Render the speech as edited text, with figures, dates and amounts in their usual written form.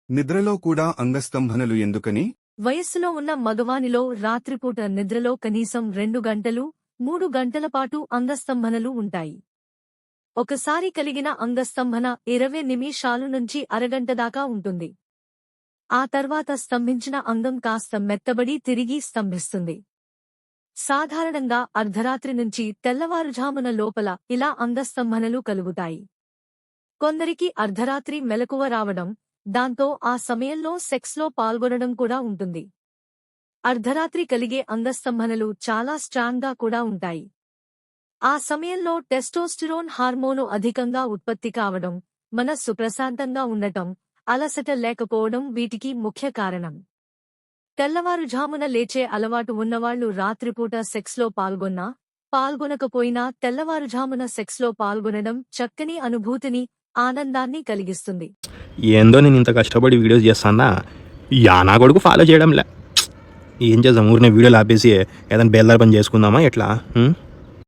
నిద్రలో కూడా అంగస్తంభనలు ఎందుకని? వయస్సులో ఉన్న మగవానిలో రాత్రిపూట నిద్రలో కనీసం 2 గంటలు 3 గంటల పాటు అంగస్తంభనలు ఉంటాయి. ఒకసారి కలిగిన అంగస్తంభన 20 నిమిషాలు నుంచి అరగంట దాకా ఉంటుంది. ఆ తర్వాత స్తంభించిన అంగం కాస్త మెత్తబడి తిరిగి స్తంభిస్తుంది. సాధారణంగా అర్ధరాత్రి నుంచి తెల్లవారుజామున లోపల ఇలా అంగస్తంభనలు కలుగుతాయి. కొందరికి అర్ధరాత్రి మెలకువ రావడం, దాంతో ఆ సమయంలో సెక్స్లో పాల్గొనడం కూడా ఉంటుంది. అర్ధరాత్రి కలిగే అంగస్తంభనలు చాలా స్ట్రాంగ్గా కూడా ఉంటాయి. ఆ సమయంలో టెస్టోస్టిరోన్ హార్మోను అధికంగా ఉత్పత్తి కావడం, మనస్సు ప్రశాంతంగా ఉండటం, అలసట లేకపోవడం వీటికి ముఖ్య కారణం. తెల్లవారుజామున లేచే అలవాటు ఉన్నవాళ్లు రాత్రిపూట సెక్స్లో పాల్గొనకపోయినా తెల్లవారుజామున సెక్స్లో పాల్గొనడం చక్కని అనుభూతిని, ఆనందాన్ని కలిగిస్తుంది. ఏందో నేను ఇంత కష్టపడి వీడియోస్ చేస్తానా, నా కొడుకు ఫాలో చేయడంలే. ఏం చేద్దాం, ఊరినే వీడియోలు ఆపేసి ఏదైనా బేల్దార పని చేసుకుందామా ఎట్లా?